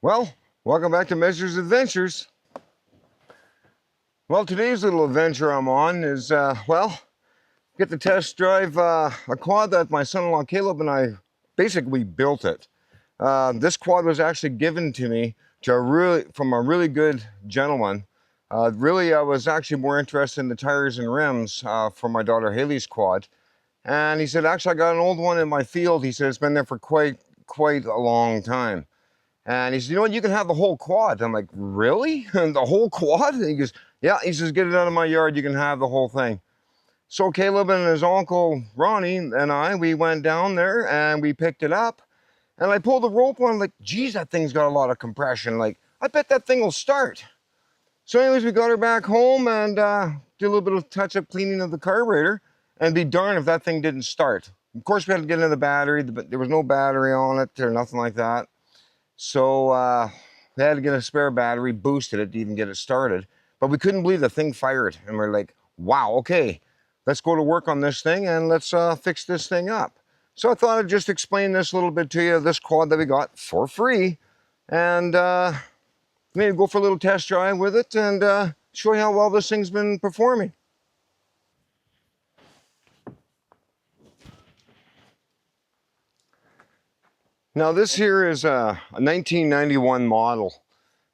Well, welcome back to Measure's Adventures. Well, today's little adventure I'm on is, get to test drive a quad that my son-in-law Caleb and I basically built it. This quad was actually given to me from a really good gentleman. Really, I was actually more interested in the tires and rims for my daughter Haley's quad. And he said, actually, I got an old one in my field. He said, it's been there for quite a long time. And he said, you know what, you can have the whole quad. I'm like, really? The whole quad? And he goes, yeah. He says, get it out of my yard. You can have the whole thing. So Caleb and his uncle Ronnie and we went down there and we picked it up. And I pulled the rope on, like, geez, that thing's got a lot of compression. Like, I bet that thing will start. So anyways, we got her back home and did a little bit of touch-up cleaning of the carburetor. And be darned if that thing didn't start. Of course, we had to get into the battery, but there was no battery on it or nothing like that. So we had to get a spare battery, boosted it to even get it started. But we couldn't believe the thing fired. And we're like, wow, okay, let's go to work on this thing and let's fix this thing up. So I thought I'd just explain this a little bit to you, this quad that we got for free. And maybe go for a little test drive with it and show you how well this thing's been performing. Now this here is a 1991 model.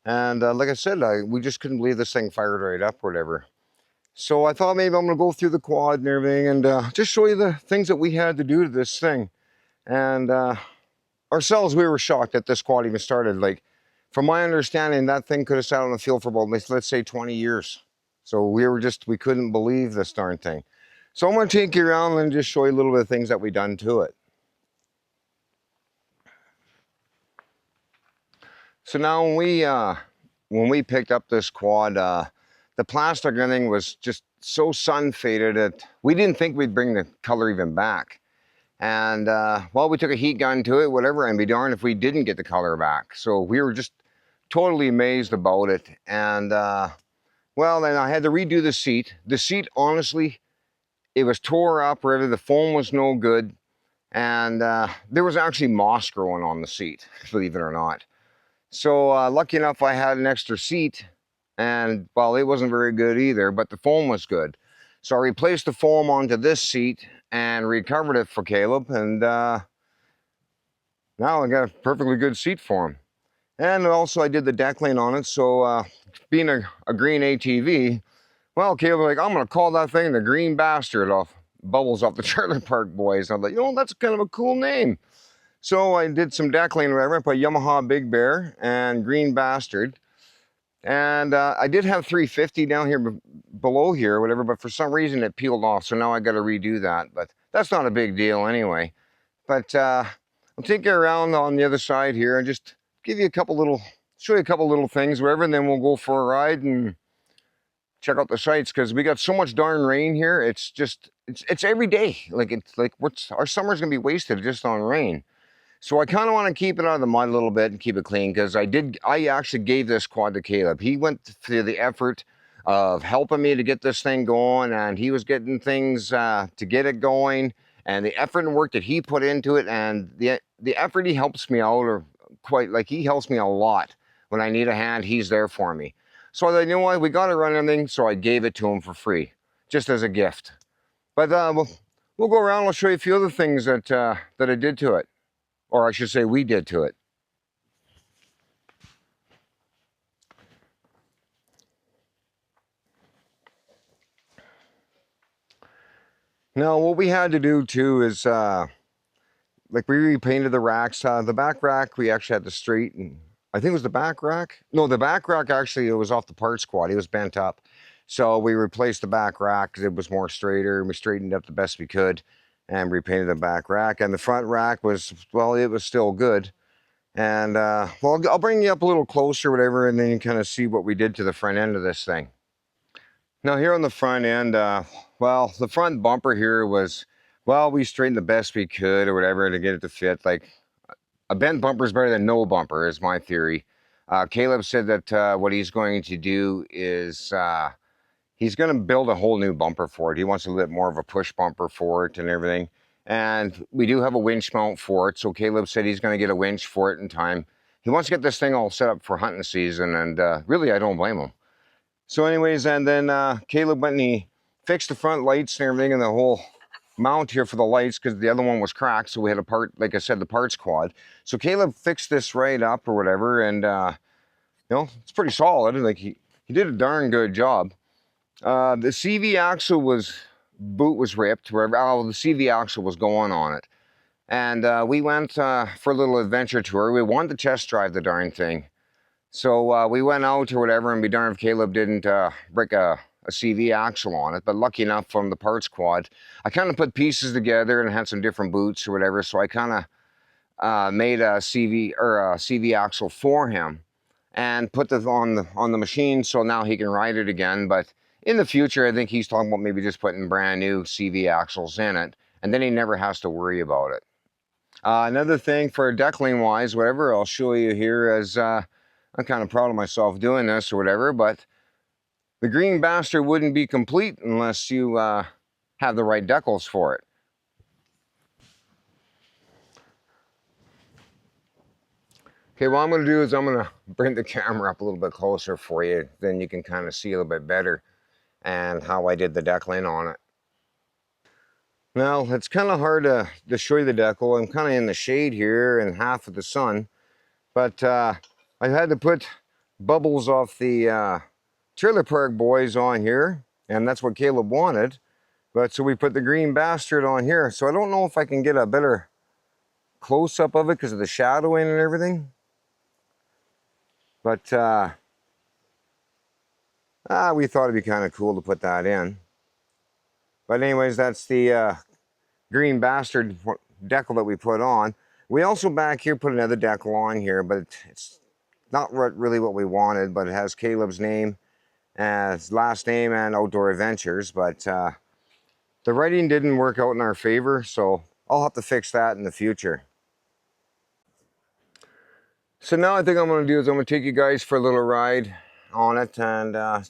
And like I said, we just couldn't believe this thing fired right up or whatever. So I thought maybe I'm gonna go through the quad and everything and just show you the things that we had to do to this thing. And ourselves, we were shocked that this quad even started. Like, from my understanding, that thing could have sat on the field for about, let's say 20 years. So we couldn't believe this darn thing. So I'm gonna take you around and just show you a little bit of things that we done to it. So now when we picked up this quad, the plastic and everything was just so sun faded that we didn't think we'd bring the color even back. And well, we took a heat gun to it, whatever, and be darned if we didn't get the color back. So we were just totally amazed about it. And well, then I had to redo the seat. The seat, honestly, it was tore up, really. The foam was no good. And there was actually moss growing on the seat, believe it or not. So lucky enough, I had an extra seat, and well, it wasn't very good either, but the foam was good. So I replaced the foam onto this seat and recovered it for Caleb, and now I got a perfectly good seat for him. And also I did the deckling on it, so being a green ATV, well, Caleb was like, I'm gonna call that thing the Green Bastard off Bubbles off the Trailer Park Boys. And I'm like, you know, that's kind of a cool name. So I did some deckling, whatever. I put Yamaha Big Bear and Green Bastard. And I did have 350 down here below here, whatever, but for some reason it peeled off. So now I got to redo that, but that's not a big deal anyway. But I'll take you around on the other side here and just give you show you a couple little things, whatever, and then we'll go for a ride and check out the sights, because we got so much darn rain here. It's every day. Our summer's gonna be wasted just on rain. So I kind of want to keep it out of the mud a little bit and keep it clean, because I actually gave this quad to Caleb. He went through the effort of helping me to get this thing going, and he was getting things to get it going, and the effort and work that he put into it, and the effort he helps me out, or he helps me a lot. When I need a hand, he's there for me. So I thought, you know what, we got to run everything, so I gave it to him for free, just as a gift. But we'll go around, I'll show you a few other things that I did to it. Or I should say we did to it. Now what we had to do too is, like, we repainted the racks. The back rack, we actually had to straighten. I think it was the back rack. No, the back rack actually, it was off the parts squad. It was bent up. So we replaced the back rack because it was more straighter, and we straightened up the best we could and repainted the back rack. And the front rack was, well, it was still good. And well, I'll bring you up a little closer, whatever, and then you kind of see what we did to the front end of this thing. Now here on the front end, well, the front bumper here was, well, we straightened the best we could or whatever to get it to fit. Like, a bent bumper is better than no bumper, is my theory. Caleb said that what he's going to do is he's going to build a whole new bumper for it. He wants a little bit more of a push bumper for it and everything. And we do have a winch mount for it. So Caleb said he's going to get a winch for it in time. he wants to get this thing all set up for hunting season, and really I don't blame him. So anyways, and then Caleb went and he fixed the front lights and everything and the whole mount here for the lights because the other one was cracked. So we had a part, like I said, the parts quad. So Caleb fixed this right up or whatever, and you know, it's pretty solid. Like he did a darn good job. The CV axle boot was ripped, wherever the CV axle was going on it. And we went for a little adventure tour. We wanted to test drive the darn thing. So we went out or whatever, and be darned if Caleb didn't break a CV axle on it. But lucky enough from the parts quad, I kind of put pieces together and had some different boots or whatever. So I kind of made a CV axle for him and put this on the machine, so now he can ride it again. But in the future, I think he's talking about maybe just putting brand new CV axles in it, and then he never has to worry about it. Another thing for deckling wise, whatever, I'll show you here as I'm kind of proud of myself doing this or whatever, but the green bastard wouldn't be complete unless you have the right decals for it. Okay, what I'm going to do is I'm going to bring the camera up a little bit closer for you, then you can kind of see a little bit better and how I did the deckling on it. Now, it's kind of hard to show you the decal. I'm kind of in the shade here and half of the sun, but I had to put bubbles off the Trailer Park Boys on here, and that's what Caleb wanted. But so we put the green bastard on here. So I don't know if I can get a better close-up of it because of the shadowing and everything. But we thought it'd be kind of cool to put that in. But anyways, that's the green bastard decal that we put on. We also back here put another decal on here, but it's not really what we wanted, but it has Caleb's name, his last name, and Outdoor Adventures. But the writing didn't work out in our favor, so I'll have to fix that in the future. So now I think I'm going to do is I'm going to take you guys for a little ride on it, and I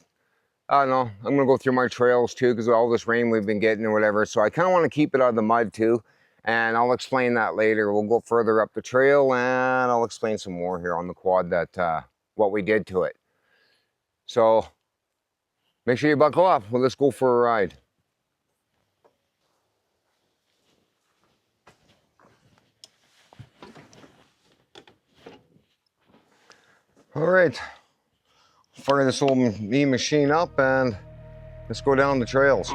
don't know, I'm going to go through my trails too because of all this rain we've been getting or whatever. So I kind of want to keep it out of the mud too, and I'll explain that later. We'll go further up the trail and I'll explain some more here on the quad that what we did to it. So make sure you buckle up. Well, let's go for a ride. All right, fire this old machine up and let's go down the trails.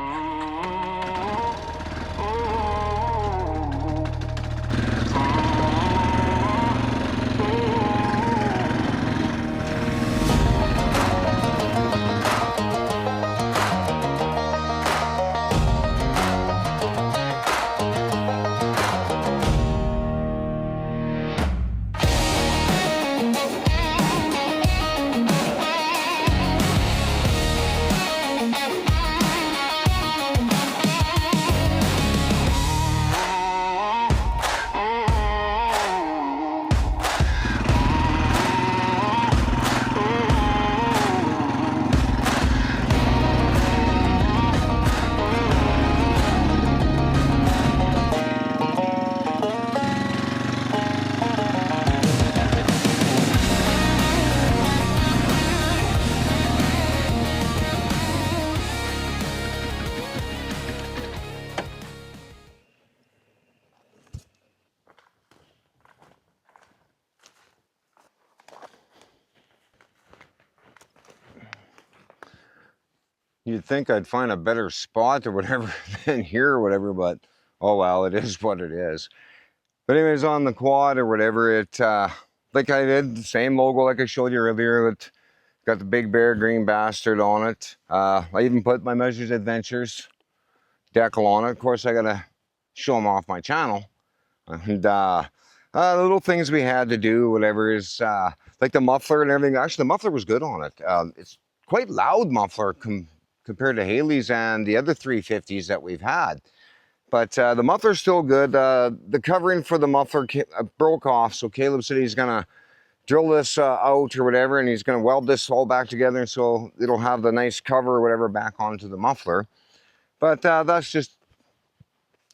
You'd think I'd find a better spot or whatever than here or whatever, but oh well, it is what it is. But anyways, on the quad or whatever, it like I did, the same logo like I showed you earlier. It got the Big Bear green bastard on it. I even put my Measures Adventures decal on it. Of course, I gotta show them off my channel. And the little things we had to do, whatever, is like the muffler and everything. Actually, the muffler was good on it. It's quite loud muffler compared to Haley's and the other 350s that we've had. But the muffler's still good. The covering for the muffler broke off, so Caleb said he's gonna drill this out or whatever, and he's gonna weld this all back together so it'll have the nice cover or whatever back onto the muffler. But that's just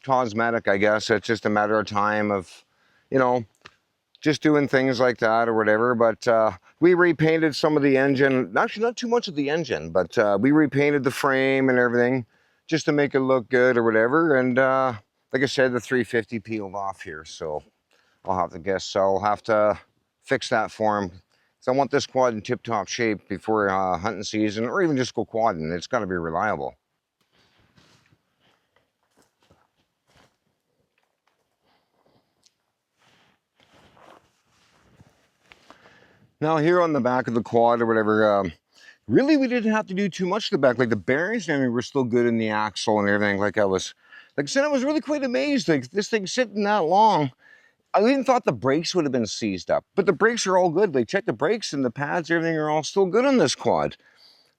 cosmetic, I guess. It's just a matter of time of, you know, just doing things like that or whatever. But we repainted some of the engine, actually not too much of the engine, but we repainted the frame and everything just to make it look good or whatever. And like I said, the 350 peeled off here, so I'll have to fix that for him. So I want this quad in tip-top shape before hunting season, or even just go quadding. It's got to be reliable. Now here on the back of the quad or whatever, really we didn't have to do too much to the back. Like the bearings and everything were still good in the axle and everything. Like I said, I was really quite amazed. Like this thing sitting that long. I even thought the brakes would have been seized up, but the brakes are all good. Like check the brakes and the pads, everything are all still good on this quad.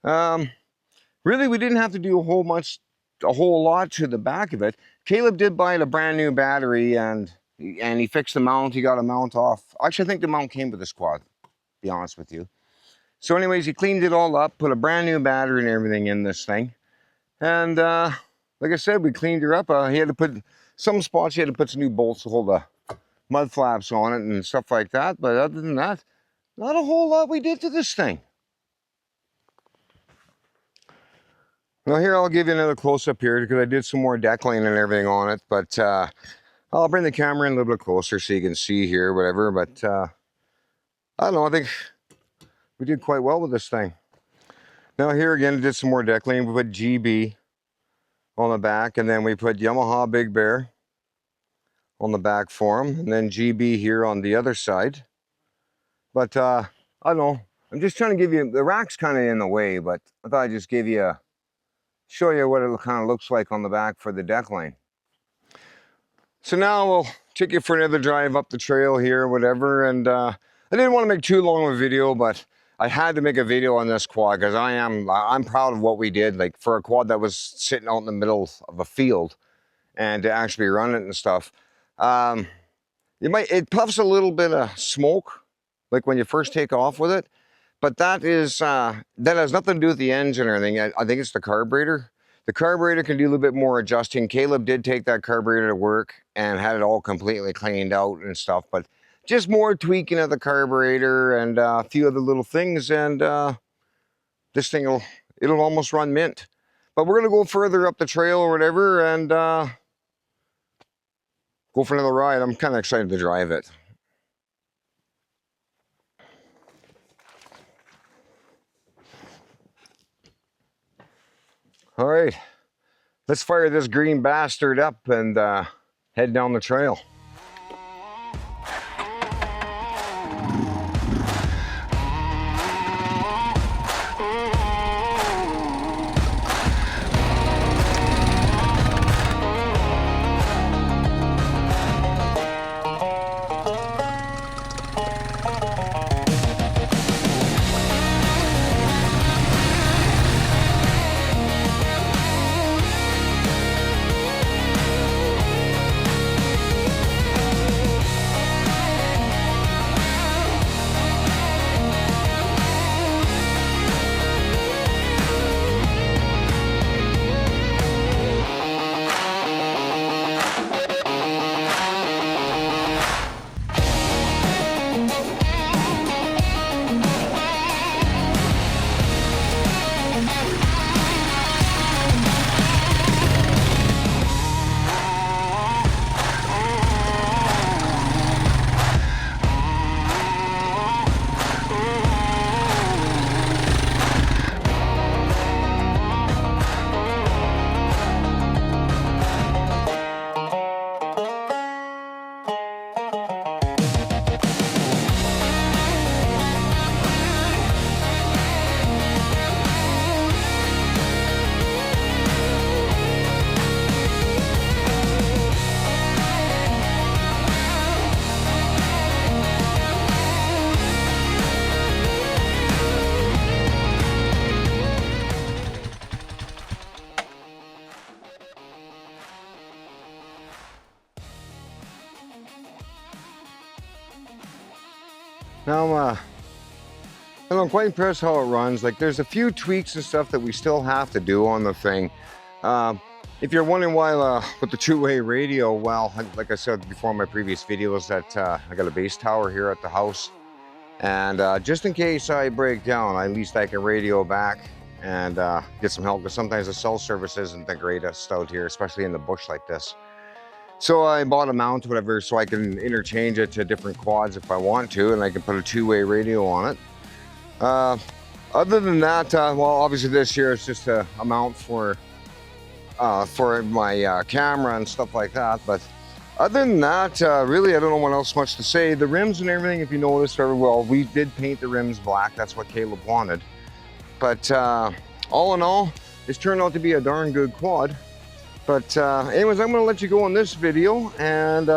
Really, we didn't have to do a whole lot to the back of it. Caleb did buy a brand new battery and he fixed the mount. He got a mount off. Actually, I think the mount came with this quad, to be honest with you. So anyways, he cleaned it all up, put a brand new battery and everything in this thing. And like I said, we cleaned her up. He had to put, some spots he had to put some new bolts to hold the mud flaps on it and stuff like that. But other than that, not a whole lot we did to this thing. Now here, I'll give you another close-up here because I did some more deckling and everything on it. But I'll bring the camera in a little bit closer so you can see here, whatever. But I don't know, I think we did quite well with this thing. Now here again, I did some more deckling. We put GB on the back, and then we put Yamaha Big Bear on the back for him, and then GB here on the other side. But I don't know, I'm just trying to give you, the rack's kind of in the way, but I thought I'd just show you what it kind of looks like on the back for the deckling. So now we'll take you for another drive up the trail here, whatever. And I didn't want to make too long of a video, but I had to make a video on this quad because I'm proud of what we did. Like for a quad that was sitting out in the middle of a field, and to actually run it and stuff. It puffs a little bit of smoke, like when you first take off with it. But that has nothing to do with the engine or anything. I think it's the carburetor. The carburetor can do a little bit more adjusting. Caleb did take that carburetor to work and had it all completely cleaned out and stuff, but just more tweaking of the carburetor and a few other little things, and this thing it'll almost run mint. But we're gonna go further up the trail or whatever and go for another ride. I'm kind of excited to drive it. All right, let's fire this green bastard up and head down the trail. Now, I'm quite impressed how it runs. Like, there's a few tweaks and stuff that we still have to do on the thing. If you're wondering why with the two-way radio, well, like I said before in my previous videos, that I got a base tower here at the house, and just in case I break down, at least I can radio back and get some help, because sometimes the cell service isn't the greatest out here, especially in the bush like this. So I bought a mount, whatever, so I can interchange it to different quads if I want to, and I can put a two-way radio on it. Other than that, well, obviously this here is just a mount for my camera and stuff like that. But other than that, really, I don't know what else much to say. The rims and everything, if you noticed very well, we did paint the rims black. That's what Caleb wanted. But all in all, it's turned out to be a darn good quad. But anyways, I'm gonna let you go on this video, and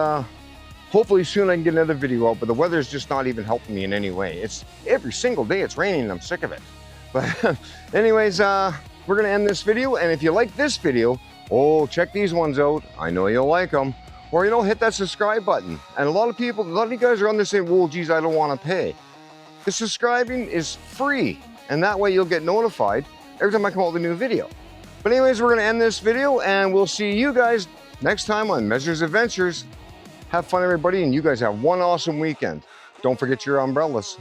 hopefully soon I can get another video out. But the weather's just not even helping me in any way. It's every single day it's raining and I'm sick of it. But anyways, we're gonna end this video, and if you like this video, oh, check these ones out. I know you'll like them. Or, you know, hit that subscribe button. And a lot of you guys are on there saying, well, geez, I don't want to pay. The subscribing is free, and that way you'll get notified every time I come out with a new video. But anyways, we're gonna end this video, and we'll see you guys next time on Measures Adventures. Have fun, everybody, and you guys have one awesome weekend. Don't forget your umbrellas.